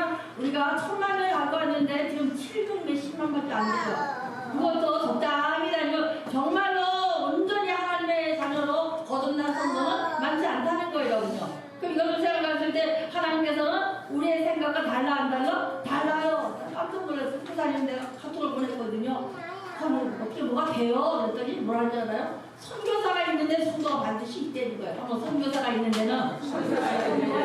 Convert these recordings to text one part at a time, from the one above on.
그냥 우리가 1000만 명이 갖고 왔는데 지금 700 몇십만밖에 안 돼요. 그것도 적당히 다니고 정말로 온전히 하나님의 자녀로 거듭난 성도는 많지 않다는 거예요. 그럼 이걸 생각했을 때 하나님께서는 우리의 생각과 달라한다는 달라요. 깜짝 놀랐어요. 부사님 내가 카톡을 보냈거든요. 어떻게 뭐가 돼요? 그랬더니 뭐라 줄 알아요? 선교사가 있는데 성도가 반드시 있다는 거예요. 한번 선교사가 있는 데는 성도가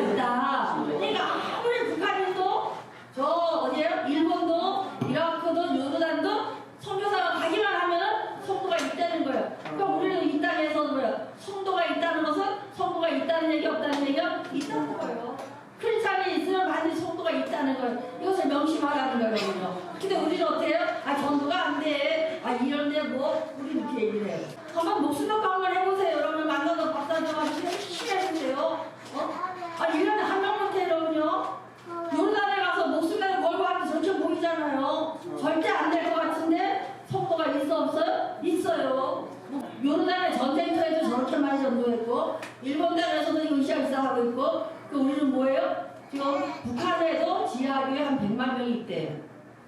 있다. 그러니까 아무리 북한인도 저 어디에요? 일본도 이라크도 요르단도 선교사가 가기만 하면 성도가 있다는 거예요. 그러니까 우리는 이 땅에서 뭐예요? 성도가 있다는 것은 성도가 있다는 얘기 없다는 얘기가 있다는 거예요. 크리스찬이 있으면 반드시 성도가 있다는 거예요. 이것을 명심하라는 거거든요. 근데 우리는 어때요? 아 전도가 안 돼. 아 이런데 뭐 우리 이렇게 얘기를 해요. 한번 목숨을 한번 해보세요. 여러분 만나서 박사님하고 열심히 해보세요. 아 1년에 한 명 못해 여러분요. 요르단에 가서 목숨을 걸고 하면 전체 보이잖아요. 절대 안 될 것 같은데 성도가 있어 없어요? 있어요. 요르단의 전쟁터에도 저렇게 많이 전도했고 일본 땅에서도 으쌰으쌰 하고 있고 그 우리는 뭐예요? 지금 북한에도 지하교회 한 100만 명이 있대요.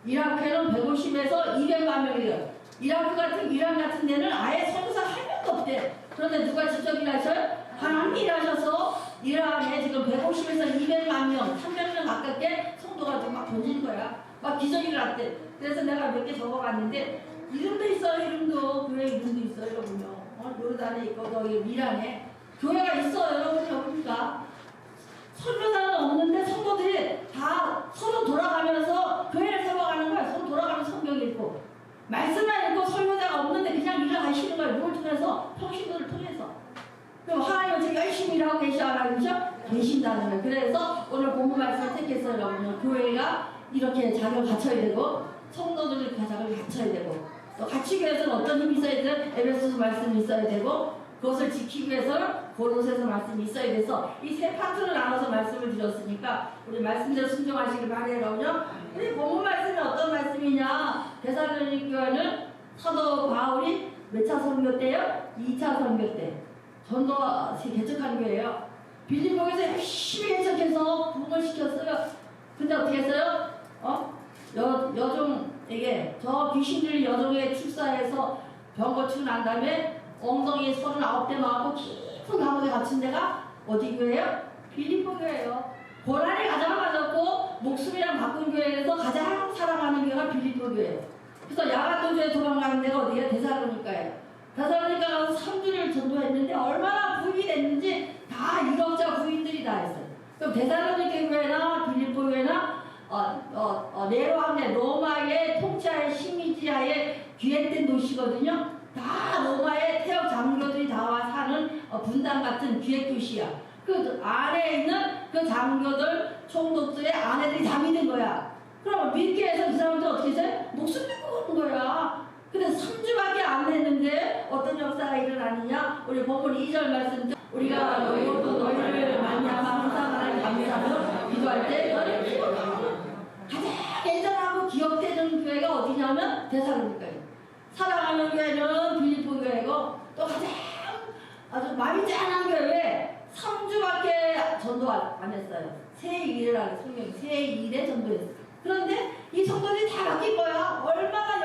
이라크에는 150에서 200만 명이래요. 이란 같은 데는 아예 선교사 한 명도 없대. 그런데 누가 직접 일하셔요? 하나님이 일하셔서 이란에 지금 150에서 200만 명, 300명 가깝게 성도가 좀 막 번진 거야. 막 기적이 났대. 그래서 내가 몇 개 적어봤는데 이름도 있어요. 이름도 교회 이름도 있어요. 여러분요. 요르단에 있고 거기 이란에 교회가 있어요. 여러분 여러분니까 선교사는 없는데 성도들이 다 서로 돌아가면서 교회를 세워가는 거야. 서로 돌아가면서 성경 읽고 말씀만 읽고 설교자가 없는데 그냥 일을 하시는 거예요. 누굴 통해서? 평신도를 통해서. 그럼 하나님은 지금 열심히 일하고 계시죠? 계신다는 거예요. 그래서 오늘 본문 말씀을 택했어요. 여러분 교회가 이렇게 자격을 갖춰야 되고 성도들이 자격을 갖춰야 되고 또 갖추기 위해서는 어떤 힘이 있어야 돼요? 에베소서 말씀이 있어야 되고 그것을 지키기 위해서는 고로새서 말씀이 있어야 돼서 이 세 파트로 나눠서 말씀을 드렸으니까 우리 말씀대로 순종하시길 바래요. 우리 본문 말씀이 어떤 말씀이냐? 데살로니가 교회는 사도 바울이 몇 차 선교 때요? 2차 선교 때 전도가 개척한 교회예요. 빌립보에서 열심히 개척해서 부흥을 시켰어요. 근데 어떻게 했어요? 여종에게 저 귀신들이 여종에 출사해서 병 고치고 난 다음에 엉덩이에 39대 맞고 깊은 감옥에 갇힌 데가 어디 교회예요? 빌립보 교회예요. 고난이 가장 맞았고 목숨이랑 바꾼 교회에서 가장 사랑하는 교회가 빌립보 교회예요. 그래서 야간도주에 도망가는 데가 어디예요? 데살로니가예요. 데살로니가 가서 3주를 전도했는데 얼마나 부인이 됐는지 다 유력자 부인들이 다 했어요. 그럼 데살로니가 교회나 빌립보 교회나 네로 함대 로마의 통치하에 식민지하에 기획된 도시거든요. 다 로마의 태역 장교들이 다 사는 분당 같은 기획 도시야. 그 안에 있는 그 장교들, 총독들의 아내들이 다 믿은 거야. 그럼 믿게 해서 그 사람들 어떻게 했어요? 목숨 믿고 오는 거야. 근데 3주밖에 안 됐는데 어떤 역사가 일어나느냐? 우리 본문 2절 말씀 우리가 너희를 만나면 항상 하나님 감사하며 기도할 때 너를 기억하고 가장 애절하고 기억되는 교회가 어디냐면 데살로니가예요. 사랑하는 교회는 빌립보 교회고 또 가장 아주 마음이 짠한 교회 3주밖에 전도 안 했어요. 새 일을 하는 성경 새 일에 전도했어요. 그런데 이 성도들이 다 바뀐 거야. 얼마나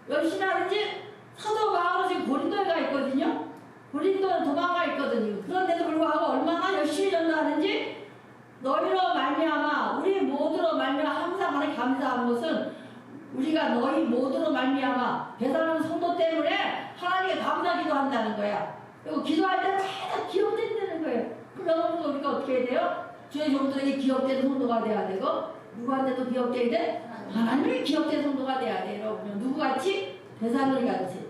열심히 하는지 사도 바울은 지금 고린도에 가 있거든요. 고린도는 도망가 있거든요. 그런데도 불구하고 얼마나 열심히 전도하는지 너희로 말미암아 우리 모두로 말미암아 항상 하나님 감사한 것은 우리가 너희 모두로 말미암아 배달하는 성도 때문에 하나님께 감사기도 한다는 거야. 그리고 기도할 때마다 기억된다는 거예요. 그럼 여러분도 우리가 어떻게 해야 돼요? 주의 종들에게 기억되는 성도가 돼야 되고 누구한테도 기억되게 돼? 하나님이 기억되는 성도가 돼야 돼요. 여러분 누구같이? 데살로니가같이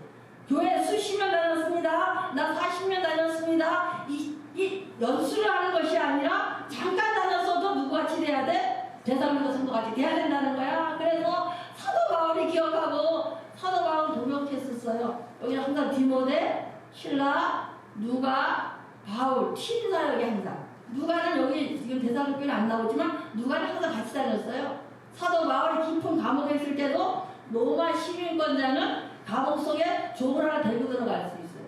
교회 수십 년 다녔습니다. 나 40년 다녔습니다. 이 연수를 하는 것이 아니라 잠깐 다녔어도 누구같이 돼야 돼? 데살로니가 성도같이 돼야 된다는 거야. 그래서 사도 바울이 기억하고 사도 바울은 동역했었어요. 여기는 항상 디모데, 실라, 누가, 바울, 팀사역이 항상. 누가는 여기 지금 데살로니가는 안 나오지만 누가는 항상 같이 다녔어요. 사도 바울이 깊은 감옥에 있을 때도 로마 시민권자는 감옥 속에 종을 하나 데리고 들어갈 수 있어요.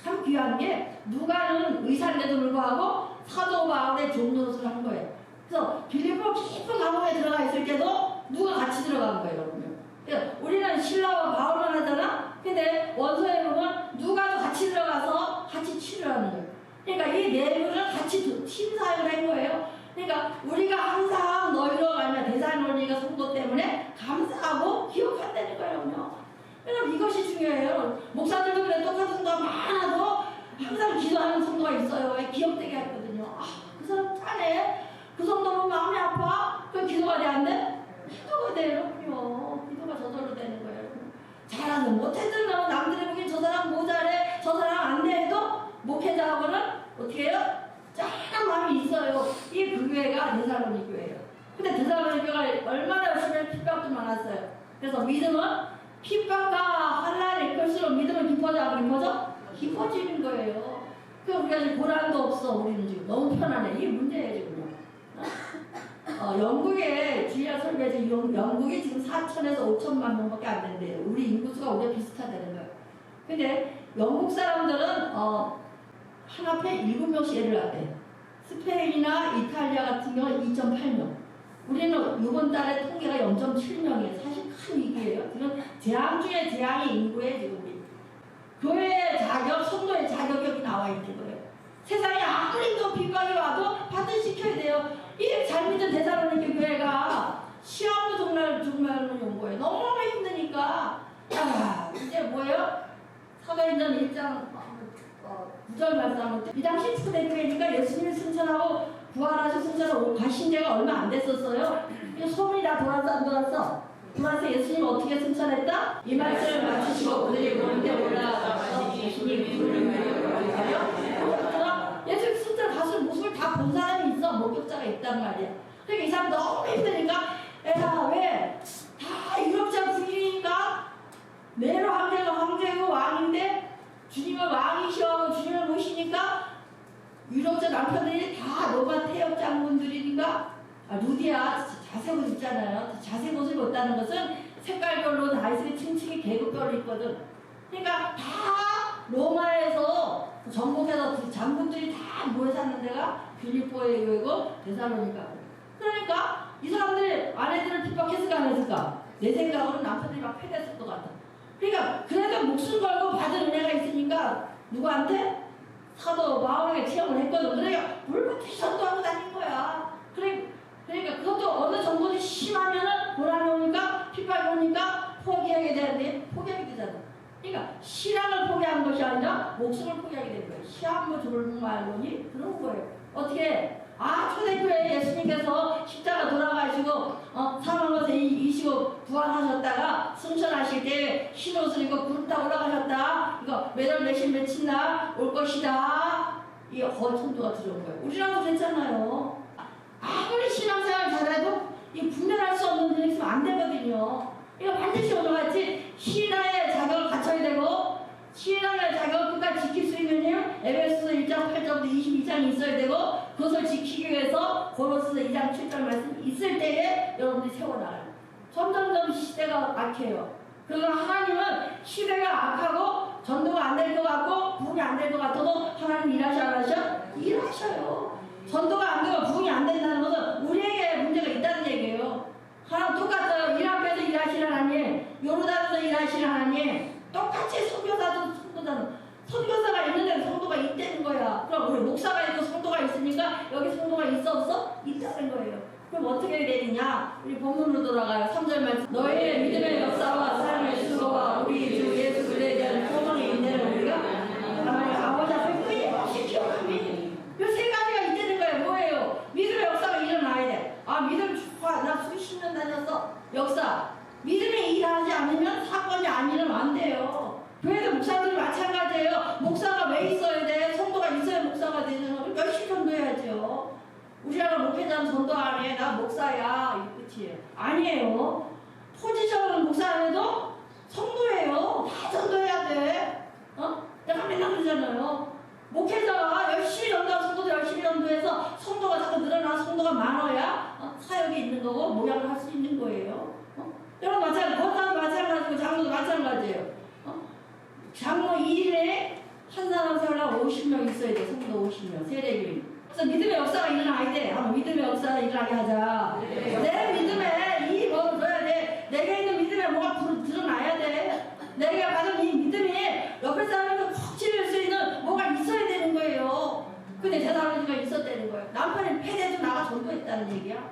참 귀한 게 누가는 의사인데도 불구하고 사도 바울의 종 노릇을 한 거예요. 그래서 빌립보 깊은 감옥에 들어가 있을 때도 누가 같이 들어간 거예요, 여러분. 그러니까 우리는 신라와 바울만 하잖아. 근데 원서에 보면 누가도 같이 들어가서 같이 치료하는 거예요. 그러니까 이 네 분은 같이 팀 사역을 한 거예요. 그러니까 우리가 항상 너희로 가면 데살로니가 성도 때문에 감사하고 기억한다는 거예요. 그럼 이것이 중요해요. 목사들도 그래 똑같은 성도가 많아도 항상 기도하는 성도가 있어요. 기억되게 하거든요. 아, 그 사람 짜네. 그 성도는 마음이 아파. 그 기도가 돼 안 돼? 기도가 돼요. 기도가 저절로 되는 거예요. 잘하는 못했든 남들이 보기엔 저 사람 모자래, 저 사람 안 돼 해도 목회자하고는 어떻게 해요? 짠한 마음이 있어요. 이게 그 교회가 데살로니 교회예요. 근데 데살로니 교회가 얼마나 열심히 핍박도 많았어요. 그래서 믿음은 핍박과 환난이 클수록 믿음은 깊어져? 깊어지는 거예요. 그 우리가 지금 보람도 없어. 우리는 지금 너무 편안해. 이게 문제예요 지금. 영국의 주의할 설교지 영국이 지금 4천에서 5천만 명밖에 안 된대요. 우리 인구수가 우리가 비슷하다는 거예요. 근데 영국 사람들은 한 앞에 7명씩 애를 낳대. 스페인이나 이탈리아 같은 경우는 2.8명. 우리는 이번 달에 통계가 0.7명이에요. 사실 큰 위기예요. 지금 재앙 중에 재앙이 인구에 지금 우리. 교회의 자격, 성도의 자격이 여기 나와 있는 거예요. 세상에 아무리 또 핍박이 와도 받아시켜야 돼요. 이 잘 믿은 데살로니가 교회가 시험도 정말 온 거예요. 너무너무 힘드니까. 이제 뭐예요? 사도행전 1장 9절 말씀을 이 당시 초대교회니까 예수님을 승천하고 부활하셔 승천하고 가신 지가 얼마 안 됐었어요. 소문이 다 돌아서 안 돌았어. 돌아서 예수님 어떻게 승천했다? 이 말씀을 마치시고 오늘이 보는데 올라가서 예수님 부르는 거예요. 예수님 승천 가서 모습을 다 본 사람이 있어. 목격자가 있단 말이야. 그러니까 이 사람 너무 힘드니까 애가 왜? 다 유럽자 부인이니까 네로 황제고 왕인데 주님은 왕이셔. 주님을 모시니까 유럽자 남편들이 다 로마 태엽 장군들이니까 루디아 자색 옷 있잖아요. 자색 옷을 입었다는 것은 색깔별로 다 있으니 층층이 계급별로 있거든. 그러니까 다 로마에서 정복해서 장군들이 다 모여 사는 데가 빌립보의 교회고 데살로니가. 그러니까 이 사람들 아내들을 핍박했을까 안 했을까? 내 생각으로는 남편들이 막 패했을 것 같아. 그러니까 그래도 목숨 걸고 받은 은혜가 있으니까 누구한테? 사도 바울에게 체험을 했거든. 그러니까 물부터 전도하고 다닌 거야. 그러니까 그것도 어느 정도는 심하면은 고난이 오니까 핍박이 오니까 포기하게 되는데 포기하게 되잖아. 그러니까 신앙을 포기한 것이 아니라 목숨을 포기하게 된 거예요. 시한부 졸음 말로니 그런 거예요. 어떻게? 초대교회 예수님께서 십자가 돌아가시고 사망에서 이시고 부활하셨다가 승천하실 때 흰옷을 입고 구름 타고 올라가셨다. 이거 몇월 며칠 날 올 것이다. 이 선도가 들어온 거예요. 우리랑도 괜찮아요. 아무리 신앙생활 잘해도 이 분별할 수 없는 일이 있으면 안 되거든요. 이거 반드시 오늘같이 신앙의 자격을 갖춰야 되고 신앙의 자격을 끝까지 지킬 수 있는 에베소서 1장 8절부터 22장이 있어야 되고 그것을 지키기 위해서 고로스서 2장 7절 말씀이 있을 때에 여러분들이 세워나가요. 점점점 시대가 악해요. 그리고 하나님은 시대가 악하고 전도가 안 될 것 같고 부흥이 안 될 것 같아도 하나님 일하셔 안 하셔? 일하셔요. 전도가 안 되고 부흥이 안 된다는 것은 우리에게 문제가 있다는 얘기예요. 하나님 똑같아요. 일 앞에서 일하시는 하나님, 요르단에서 일하시는 하나님, 똑같이 선교사도 선교사가 있는데 성도가 있다는 거야. 그럼 우리 목사가 있고 성도가 있으니까 여기 성도가 있어 없어? 있다는 거예요. 그럼 어떻게 해야 되느냐? 우리 본문으로 돌아가요. 3절 말씀. 너희의 믿음의 역사와 삶의 수고와 우리 주 예수 그리스도에 대한 소망의 인내를 우리가 하나님 아버지 앞에 끊임없이 기억하니 그 세 가지가 있다는 거예요. 뭐예요? 믿음의 역사가 일어나야 돼. 믿음 축하. 나 수십 년 다녔어. 역사. 믿음이 일하지 않으면 사건이 안 일어나면 안 돼요. 교회도 목사들이 마찬가지예요. 목사가 왜 있어야 돼? 성도가 있어야 목사가 되는 거. 열심히 전도해야죠. 우리나라 목회자는 전도 안 해. 나 목사야. 이 끝이에요. 아니에요. 포지션은 목사 안 해도 성도예요. 다 전도해야 돼. 내가 맨날 그러잖아요. 목회자가 열심히 전도하고 성도도 열심히 전도해서 성도가 자꾸 늘어나 성도가 많아야 사역이 있는 거고 모양을 할 수 있는 거예요. 여러분 마찬가지, 권사도 마찬가지고 장로도 마찬가지예요. 장로 1일에 한 사람 세우려고 50명 있어야 돼. 성도 50명, 세례교인. 그래서 믿음의 역사가 일어나야 돼. 믿음의 역사 역사가 일어나게 하자. 내 믿음에 이 뭐를 줘야 돼. 내게 있는 믿음에 뭐가 드러나야 돼. 내가 받은 이 믿음이 옆에 사람에게 콕 찔릴 수 있는 뭐가 있어야 되는 거예요. 근데 대사로니까 있었다는 거예요. 남편이 패대도 나가 전도했다는 얘기야.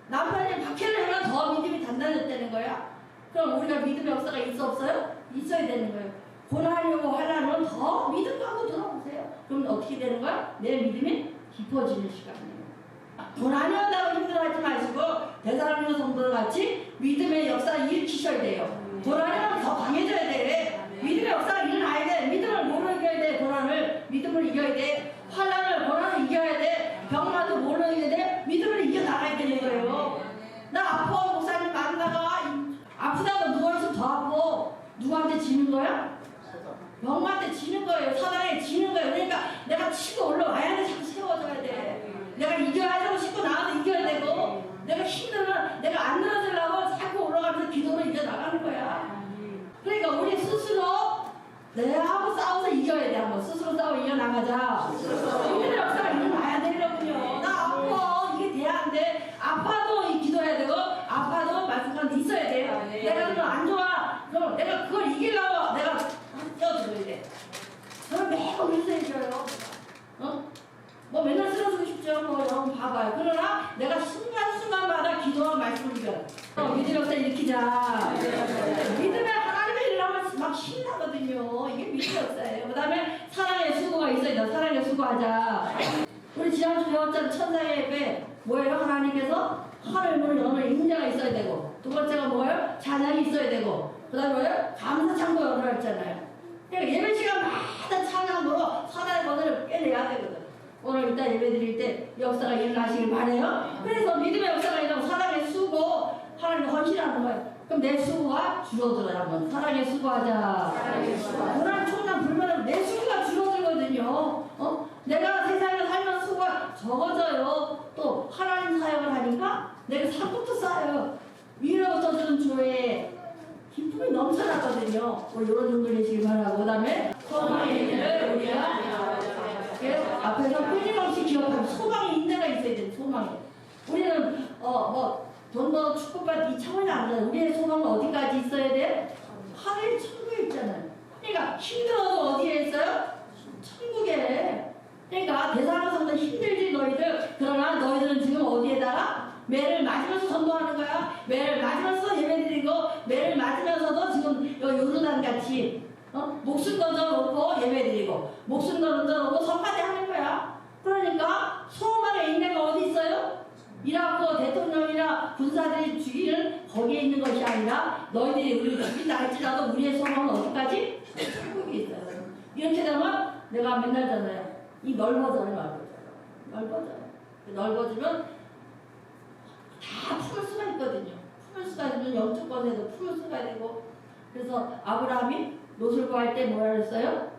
남편이 박해를 하면 더 믿음이 단단했다는 거야. 그럼 우리가 믿음의 역사가 있어 없어요? 있어야 되는 거예요. 고난이고 환난은 더 믿음 갖고 들어오세요. 그럼 어떻게 되는 거야? 내 믿음이 깊어지는 시간이에요. 고난이 온다고 힘들어하지 마시고 대사로니 성도들 같이 믿음의 역사를 일으키셔야 돼요. 고난이 오면 더 강해져야 돼. 믿음의 역사가 일어나야 돼. 믿음을 뭐로 이겨야 돼? 고난을 믿음을 이겨야 돼. 환난을 고난을 이겨야 돼. 병마도 뭐로 이겨야 돼? 믿음을 이겨나가야 되는 거예요. 나 아파 목사님 만나가 아프다고 누워있으면 더 아파. 누구한테 지는 거야? 병마한테 지는 거예요. 사단에 지는 거예요. 그러니까 내가 치고 올라와야 돼. 자꾸 세워줘야 돼. 내가 이겨야 되고 싶고 나한테 이겨야 되고 내가 힘들면 내가 안 늘어지려고 자꾸 올라가면서 기도를 이겨나가는 거야. 그러니까 우리 스스로 내하고 싸워서 이겨야 돼. 한번 스스로 싸워 이겨나가자. 믿음의 역사가 일어나야 되거든요. 나 아파. 이게 돼야 안 돼. 아파도 기도해야 되고 아파도 말씀관도 있어야 돼요. 내가 그럼 안 좋아. 그럼 내가 그걸 이기려고 내가 뛰어들어야 돼. 저는 매번 일서해줘요. 뭐 맨날 쓰러지고 싶죠. 뭐 여러분 봐봐요. 그러나 내가 순간순간마다 기도와 말씀을 이겨요. 믿음의 역사 일으키자. 믿음의 하나님의 일하면 막 신나거든요. 이게 믿음의 역사예요. 그 다음에 사랑의 수고가 있어야 돼. 사랑의 수고하자. 우리 지난주 배웠잖아. 천사의 예배. 뭐예요? 하나님께서 하늘 문을 여는 임자가 있어야 되고 두 번째가 뭐예요? 찬양이 있어야 되고 그 다음에 뭐예요? 감사창고 열어야 했잖아요. 그러니까 예배 시간마다 찬양으로 사단의 권한을 깨내야 되거든. 오늘 이따 예배 드릴 때 역사가 일어나시길 바래요. 그래서 믿음의 역사가 일어나고 사랑의 수고 하나님의 헌신하는 거예요. 그럼 내 수고가 줄어들어요. 한번 사랑의 수고하자. 고난 총난 불만은 내 수고가 줄어들거든요. 내가 세상에 살면 수고가 적어져요. 또 하나님 사역을 하니까 내가 상부터 쌓여요. 위로부터 주는 주의 기쁨이 넘쳐나거든요. 우리 이런 정도 되시길 바라고. 그 다음에 소망의 인내를 우리가 앞에서 끊임없이 기억하면 소망의 인내가 있어야 돼요. 소망이. 우리는 돈도 축복받 이 차원이 아니잖아요. 우리의 소망은 어디까지 있어야 돼? 하늘 천국에 있잖아요. 그러니까 힘들어도 어디에 있어요? 천국에. 그러니까 대사로서도 힘들지 너희들. 그러나 너희들은 지금 어디에다가 매를 맞으면서 전도하는 거야. 매를 맞으면서 예배드리고 매를 맞으면서도 지금 요르단 같이 목숨 던져놓고 예배드리고 목숨 던져놓고 선파대 하는 거야. 그러니까 소망의 인내가 어디 있어요? 이라크 대통령이나 군사들이 죽이는 거기에 있는 것이 아니라 너희들이 우리를 죽인다 할지라도 우리의 소망은 어디까지? 천국에 있어요. 이렇게 되면 내가 맨날 잖아요. 이 넓어져요. 넓어지면 다 품을 수가 있거든요. 품을 수가 있는 영적 권세도 품을 수가 되고. 그래서 아브라함이 롯을 구할 때 뭐라 그랬어요?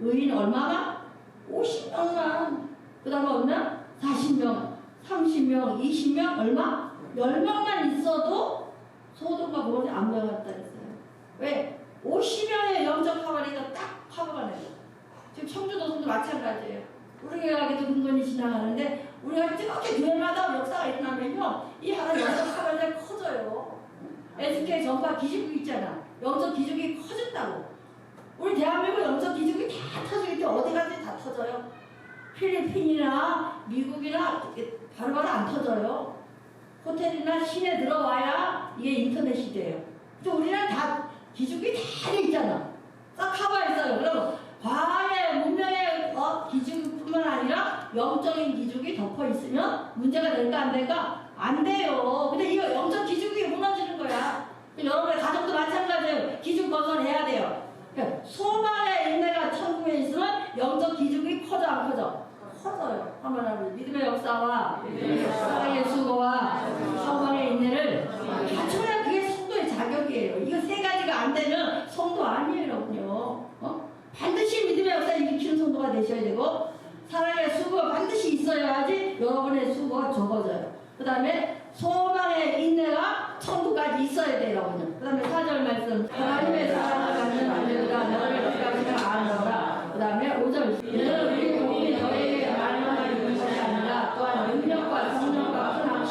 의인 얼마나? 50명만. 그 다음에 얼마? 40명, 30명, 20명, 얼마? 10명만 있어도 소돔과 고모라에 안 들어갔다 그랬어요. 왜? 50명의 영적 화발이가 딱 화발가 내요. 지금 청주도성도 마찬가지예요. 우리 교회에도 근근히 지나가는데 우리가 뜨겁게 교회마다 역사가 일어나면요 이 하나 영적 화발이 커져요. SK 전파 기지국 있잖아. 영적 기적이 커진다고. 우리 대한민국 영적 기적이 다 터지기 때문에 어디 가든지 다 터져요. 필리핀이나 미국이나 바로바로 안 터져요. 호텔이나 시내 들어와야 이게 인터넷 시대예요. 근데 우리는 다 기적이 다 돼 있잖아. 싹 커버 있어요. 그럼 과학의 문명의 기적뿐만 아니라 영적인 기적이 덮어 있으면 문제가 될까 안 될까? 안 돼요. 근데 이거 영적 기적이 무너지는 거야. 여러분의 가정도 마찬가지예요. 기적 건설해야 돼요. 그러니까 소망의 인내가 천국에 있으면 영적 기적이 커져 안 커져? 커져요. 한번 하면 믿음의 역사와 사랑의 수고와 소망의 인내를 갖춰야 그게 성도의 자격이에요. 이거 세 가지가 안 되면 성도 아니에요, 여러분요. 반드시 믿음의 역사를 일으키는 성도가 되셔야 되고 사랑의 수고가 반드시 있어야지 여러분의 수고가 적어져요. 그 다음에 소망의 인내가 천국까지 있어야 돼요, 여러분요. 그 다음에 4절 말씀 하나님의 사랑을 갖는 아내들아 너를 끝까지 아노라. 그 다음에 5절 이는 우리 복이 너에게 말로만 있는 것이 아니라 또한 능력과 성령과 큰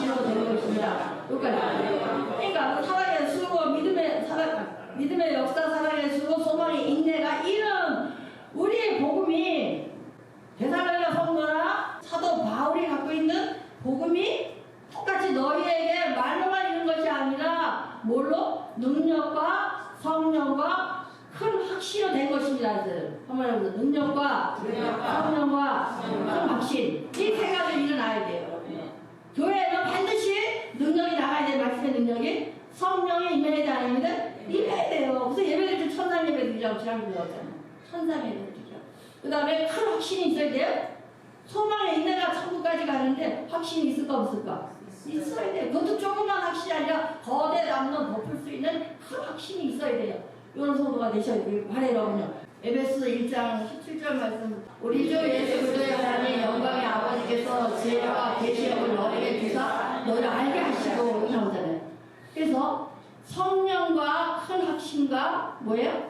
복음이 똑같이 너희에게 말로만 이룬 것이 아니라 뭘로? 능력과 성령과 큰 확신이 된 것입니다. 한번 해보세요. 능력과 성령과 큰 확신. 이 세 가지 일어나야 돼요. 교회는 반드시 능력이 나가야 돼요. 말씀의 능력이. 성령이 임해야 돼, 아니면 임해야 돼요. 그래서 예배를 좀 천상 예배 드리라고 지난주에 배웠잖아요. 천상 예배 드리죠. 그 다음에 큰 확신이 있어야 돼요. 소망의 인내가 천국까지 가는데 확신이 있을까 없을까? 있어야 돼요. 그것도 조그만 확신이 아니라 거대 담론 덮을 수 있는 큰 확신이 있어야 돼요. 이런 성도가 되셔야 돼요. 바래로군요. 에베소 1장 17절 말씀. 우리 주 예수 그리스도의 하나님 영광의 아버지께서 지혜와 계시력을 너에게 주사 너를 알게 하시고 이렇게 나오잖아요. 그래서 성령과 큰 확신과 뭐예요?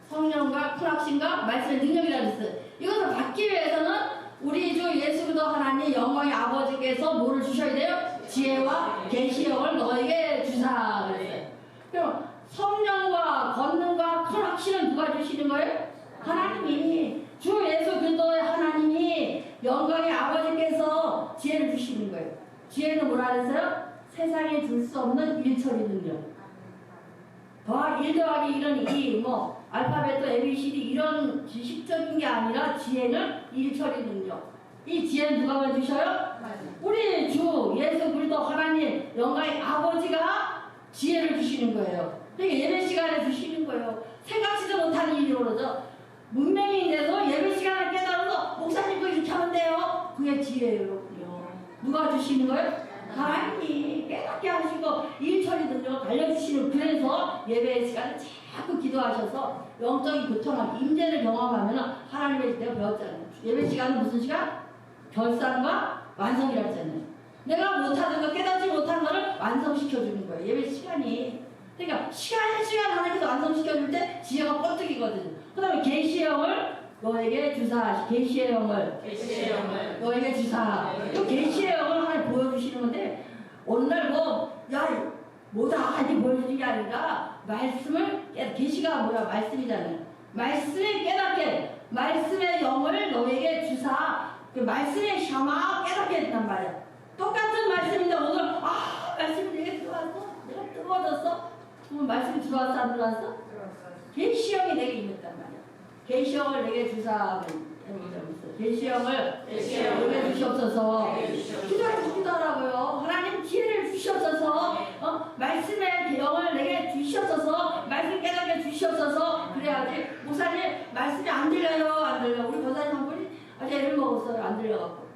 성령과 큰 확신과 말씀의 능력이라고 했어요. 이것을 받기 위해서는 우리 주 예수 그리스도 하나님 영광의 아버지께서 뭐를 주셔야 돼요? 지혜와 계시력을 너에게 주사 그랬어요. 그럼 성령과 권능과 큰 확신은 누가 주시는 거예요? 하나님이. 주 예수 그리스도의 하나님이 영광의 아버지께서 지혜를 주시는 거예요. 지혜는 뭐라 그랬어요? 세상에 줄 수 없는 일처리 능력. 1 더하기 1은 2, 뭐 알파벳도 ABCD 이런 지식적인 게 아니라 지혜는 일처리 능력. 이 지혜는 누가 만주셔요? 우리 주 예수 그리스도 하나님 영광의 아버지가 지혜를 주시는 거예요. 그러니까 예배 시간에 주시는 거예요. 생각지도 못하는 일이 오르죠. 문명인데도 예배 시간을 깨달아서 목사님 그거 이렇게 하면 돼요. 그게 지혜예요. 누가 주시는 거예요? 하나님이 깨닫게 하시고 일처리 능력을 알려주시는. 그래서 예배 시간에 자꾸 기도하셔서 영적인 교통하고 임재를 경험하면 하나님의 내가 배웠잖아요. 예배 시간은 무슨 시간? 결산과 완성이라고 했잖아요. 내가 못하는 거 깨닫지 못한 거를 완성시켜주는 거예요. 예배 시간이. 그러니까 시간 하나님께서 완성시켜줄 때 지혜가 뻗뜨기거든요. 그 다음에 계시형을 너에게 주사. 계시의 영을 너에게 주사. 또 계시의 영을 하나님 보여주시는 건데 오늘날 뭐다 이렇게 보여주는 게 아니라 말씀을 계시가 뭐야? 말씀이잖아요. 말씀을 깨닫게 말씀의 영을 너에게 주사. 그 말씀의 샤마 깨닫게 했단 말이야. 똑같은 말씀인데 오늘 말씀이 내게 들어왔어? 내가 뜨거워졌어? 그럼 말씀이 들어왔어 안 들어왔어? 계시형이 내게 임했단 말이야. 계시형을 내게 주사. 계시형을 내게 주시옵소서. 기도하라고요. 하나님 지혜를 주시옵소서. 말씀의 영을 내게 주시옵소서. 말씀 깨닫게 주시옵소서. 그래야지. 목사님 말씀이 안 들려요. 안 들려. 우리 권사님 한 분이 아직 애를 먹었어요. 안 들려갖고.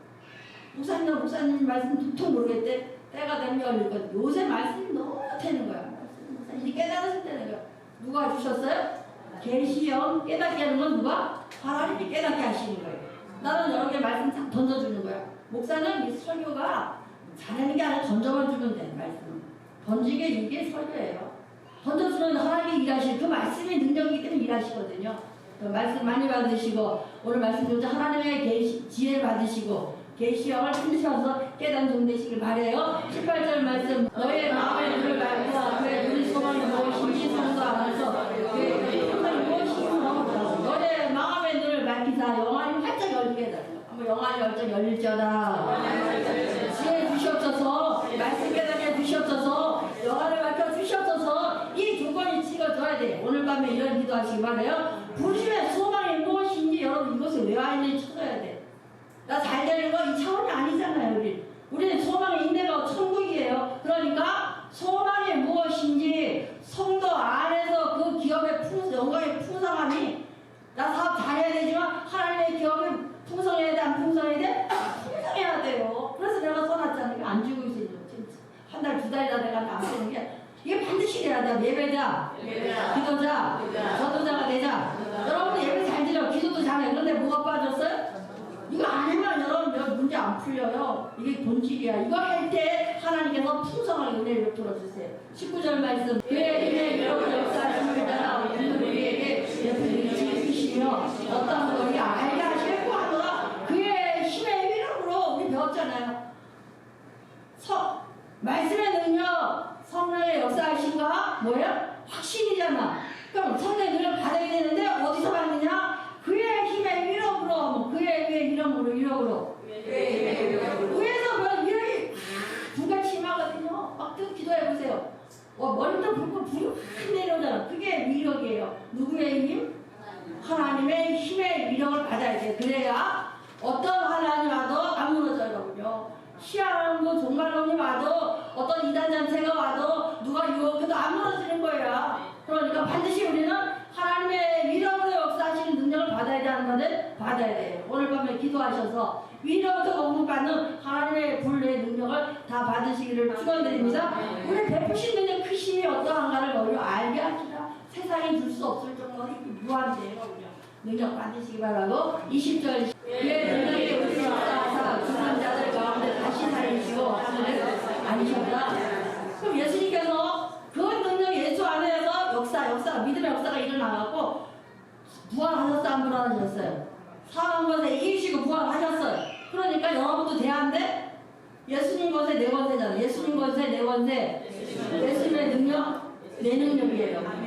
목사님 말씀 도통 모르겠대. 때가 되면 열릴 것. 요새 말씀이 너무 되는 거야. 이제 깨달으실 때는 거야. 누가 주셨어요? 계시형 깨닫게 하는 건 누가? 하나님이 깨닫게 하시는 거예요. 나는 여러 개 말씀 딱 던져주는 거야. 목사는 이 설교가 잘하는 게 아니라 던져만 주면 돼. 말씀은 던지게 이게 설교예요. 던져주면 하나님이 일하시는 그 말씀의 능력이기 때문에 일하시거든요. 그 말씀 많이 받으시고 오늘 말씀 중에 하나님의 지혜를 받으시고 계시형을 힘쓰셔서 깨닫는 종 되시길 바래요. 18절 말씀. 너의 마음의 눈을 밝혀 그의 눈의 소망이 무엇인지 성도 안에서 그의 소망이 무엇인지 너의 마음의 눈을 밝히사 영안이 활짝 열리게 해달라. 한번 영안이 활짝 열릴지어다. 지혜 주시옵소서. 말씀 깨닫게 주시옵소서. 영안을 밝혀 주시옵소서. 이 조건이 찍어져야 돼. 오늘 밤에 이런 기도하시기 바래요. 부르심의 소망이 무엇인지 여러분 이것을 외와 있는지 찾아야 돼. 나 잘 되는 거 이 차원이 아니잖아요. 우리는 소망의 인내가 천국이에요. 그러니까 소망이 무엇인지 성도 안에서 그 기업의 영광의 풍성함이 나 사업 잘해야 되지만 하나님의 기업이 풍성해야 돼? 안 풍성해야 돼? 풍성해야 돼요. 그래서 내가 써놨잖아요. 이거 안 주고 있어요. 한 달, 두 달이나 내가 안 쓰는 게 이게 반드시 돼야 돼. 예배자, 기도자, 전도자가 되자. 여러분들 예배 잘 드려. 기도도 잘해. 그런데 뭐가 빠졌어요? 이거 안 하면 여러분 문제 안 풀려요. 이게 본질이야. 이거 할 때 하나님께서 풍성한 은혜를 베풀어 주세요. 19절 말씀. 그의 힘의 위력을 역사하심을 따라 우리에게 베푸시며 어떤 것을 알게 하시고 하노라. 그의 힘의 위력으로 우리 배웠잖아요. 말씀의 능력, 성령의 역사하심과 뭐야? 확신이잖아. 그럼 성령의 능력을 받아야 되는데 어디서 받느냐? 그의 힘의 위력으로, 그의 위력으로. 위에서 뭐 위력이 머리부터 불이 확 내려오잖아. 그게 위력이에요. 누구의 힘? 하나님의 힘의 위력을 받아야 돼. 그래야 어떤 환란이 와도 안 무너져요. 시한도 종말론이 와도 어떤 이단 잔세가 와도 누가 유혹해도 안 무너지는 거예요. 그러니까 반드시 우리는 하나님의 위력으로 역사하시는 능력을 받아야 되는 것을 받아야 돼요. 오늘 밤에 기도하셔서 위로부터 공급받는 하나님의 불의 능력을 다 받으시기를 축원드립니다. 우리 베푸신 능력 크심이 어떠한가를 너희로 알게 하시라. 세상에 줄 수 없을 정도로 무한대요. 능력 받으시기 바라고 20절 왜 능력이 우리 역사하사 죽은 자들 가운데 다시 살리시고 하늘을 아니셨다. 그럼 예수님께서 그 능력 예수 안에서 역사 믿음의 역사가 일어나갖고 부활하셨어 안 부활하셨어요? 사망 것에 이기시고 부활하셨어요. 그러니까 여러분도 대한데 예수님 것에 내 권세잖아요. 예수님 것에 내 권세, 예수님의 능력 내 능력이에요.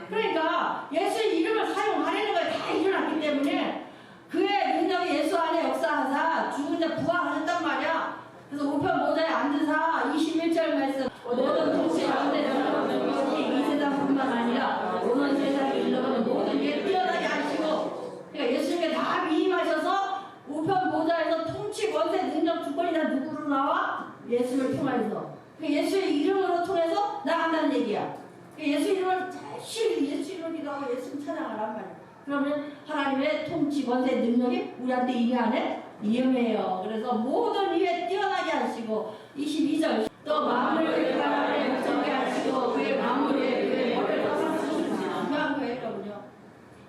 그러니까 예수의 이름을 사용하려는 거에 다 일어났기 때문에 그의 능력이 예수 안에 역사하사 죽은 자 부활하셨단 말이야. 그래서 우편 모자에 앉으사 21절 말씀 모든 통치 가운데 일어나는 것이 이 세상뿐만 아니라 오는 세상에 일어나는 모든 게 뛰어나게 하시고 그러니까 예수님께 다 위임하셔서 우편 모자에서 통치 권세 능력 주권이 다 누구로 나와? 예수를 통해서 예수의 이름으로 통해서 나간다는 얘기야. 예수 이름을 예수 이름을 기도하고 예수 찬양하란 말이야. 그러면 하나님의 통치 권세 능력이 우리한테 임해 안에 임해요. 그래서 모든 일에 뛰어나게 하시고 22절 또 마음을 그 바람에 목적게 하시고 그의 마음을 그의 머리를 떠나시고 중요한 거예요. 여러분요.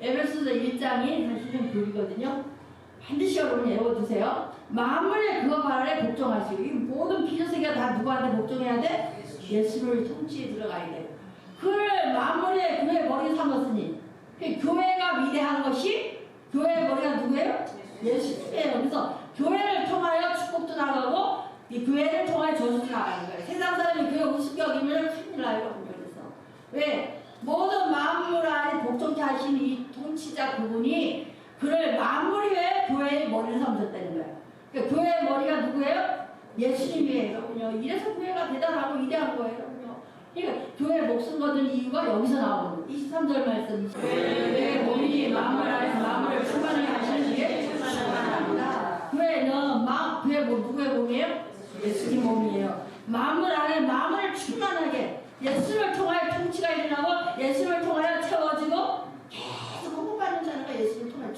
에베소서 1장이 사실은 교리거든요. 반드시 여러분 외워두세요. 마음을 그거 바라에 복종하시고 이 모든 기저세계가 다 누구한테 복종해야 돼? 예수를 통치에 들어가야 돼. 그를 마음에 그의 머리 삼았으니 교회가 위대한 것이 교회의 머리가 누구예요? 예수님이에요. 그래서 교회를 통하여 축복도 나가고 이 교회를 통하여 저주도 나가는 거예요. 세상 사람이 교회 우습게 여기면 큰일 나요. 그래서 왜? 모든 만물 안에 복종케 하신 이 통치자 그분이 그를 만물 위에 교회의 머리를 삼으셨다는 거예요. 그러니까 교회의 머리가 누구예요? 예수님이에요. 이래서 교회가 대단하고 위대한 거예요. 그러니까 교회에 목숨 거둔 이유가 여기서 나오는 23절 말씀. 내 몸이 만물 안에서 만물을 충만하게 하시는 이에 충만합니다. 교회는 교회 누구의 몸이에요? 예수님 몸이에요. 만물 안에 만물을 충만하게 예수를 통하여 통치가 일어나고 예수를 통하여 채워지고 계속 공급받는다는 거야. 예수를 통하여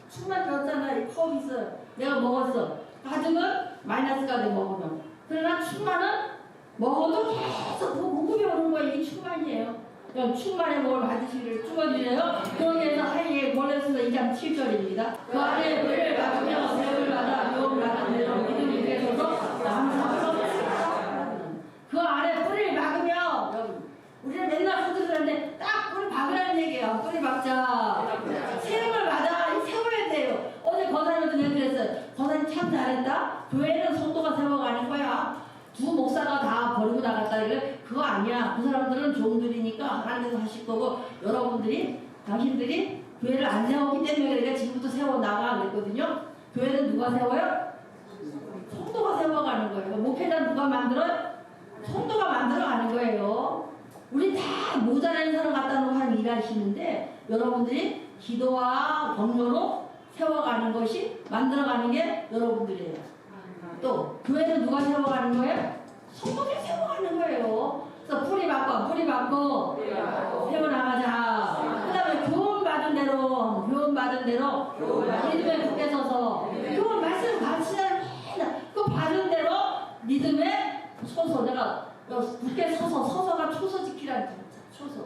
충만 되었잖아. 이 컵이서 내가 먹었어. 가득은 마이너스가 돼 먹으면. 그러나 충만은 먹어도 계속 공급이 오는 거예요. 이게 충만이에요. 그럼 충만의 몸을 받으시기를 축원드려요. 그러기 위해서 하이에 골로새서 2장 7절입니다. 그 안에 불을 받으며 세움을 받아 묘을 받은 대로 믿음이 되셔서 남사로 그 안에 뿌리를 박으며 우리는 맨날 후드들한테 딱 뿌리 박으라는 얘기예요. 뿌리 박자. 세움을 받아 세워야 돼요. 어제 권사님한테 내가 그랬어요. 권사님 참 잘했다. 교회는 성도가 세워가는 거야. 두 목사가 다 버리고 나갔다. 그거 아니야. 그 사람들은 종들이니까 하나님께서 하실 거고 당신들이 교회를 안 세웠기 때문에 그러니까 지금부터 세워나가 그랬거든요. 교회는 누가 세워요? 성도가 세워가는 거예요. 목회자 누가 만들어요? 성도가 만들어가는 거예요. 우리 다 모자라는 사람 갖다 놓고 한 일하시는데 여러분들이 기도와 격려로 세워가는 것이 만들어가는 게 여러분들이에요. 또 교회는 누가 세워가는 거예요? 성도들이 세워가는 거예요. 그래서 뿌리 받고 세워나가자. 그 다음에 교훈 받은 대로 믿음에 굳게 서서 교훈 말씀 가르치는 그 받은 대로 믿음에 서서 내가 굳게 서서가 초서 지키라는 초서.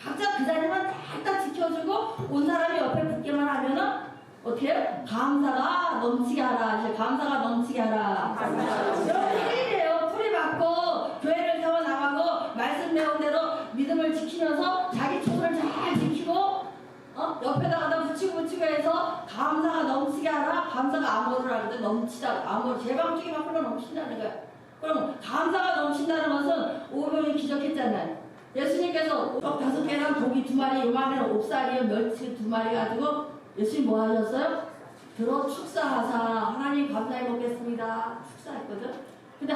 각자 그 자리만 딱딱 지켜주고 온 사람이 옆에 붙게만 하면은 어떻게 해요? 감사가 넘치게 하라. 감사가 넘치게 하라. 여러분 일이에요. 뿌리 받고 교회를 세워나가고 말씀 배운 대로 믿음을 지키면서 자기 초를 잘 지키고 옆에다가 붙이고 해서 감사가 넘치게 하라. 감사가 암호를 하는데 넘치다. 암호 제방쪽이 막 흘러 넘친다는 거야. 그럼 감사가 넘친다는 것은 오병이 기적했잖아요. 예수님께서 5개랑 고기 2마리 요만한 옥살이에 멸치 2마리 가지고 예수님 뭐 하셨어요? 들어 축사하사 하나님 감사해 먹겠습니다. 축사했거든. 근데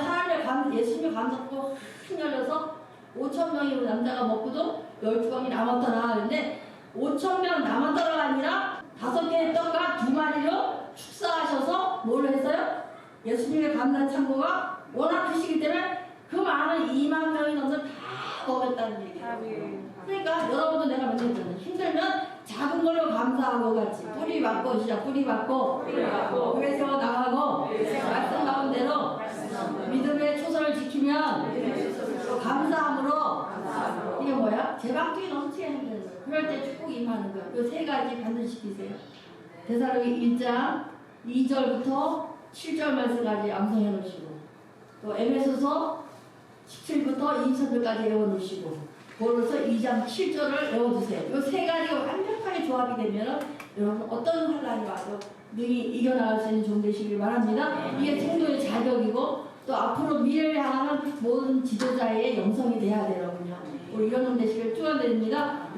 예수님의 감사도 확 열려서 5,000명이 남자가 먹고도 12방이 남았더라. 그런데 5,000명 남았더라가 아니라 5개의 떡과 2마리로 축사하셔서 뭘 했어요? 예수님의 감사 창고가 워낙 크시기 때문에 그 많은 2만 명이 넘는 다 먹었다는 얘기예요. 그러니까 여러분도 내가 맨날 했잖아요. 힘들면 작은 걸로 감사하고 같이 뿌리 받고 시작 뿌리 받고 교회 세워 나가고 말씀 가운데로 믿음의 초선을 지키면 또 감사함으로 이게 뭐야? 제방주의 넘치게 하는 거예요. 그럴 때 축복이 임하는 거예요. 그 세 가지 반드시 지키세요. 데살로니 1장 2절부터 7절 말씀까지 암송해 놓으시고 또 에베소서 17부터 20절까지 외워놓으시고 고로서 2장 7절을 외워두세요. 이 세 가지가 완벽하게 조합이 되면 여러분 어떤 환란이 와도 능히 이겨나갈 수 있는 종 되시길 바랍니다. 이게 성도의 자격이고 또 앞으로 미래를 향하는 모든 지도자의 영성이 돼야 되거든요. 우리 이런 종 되시길 축원드립니다.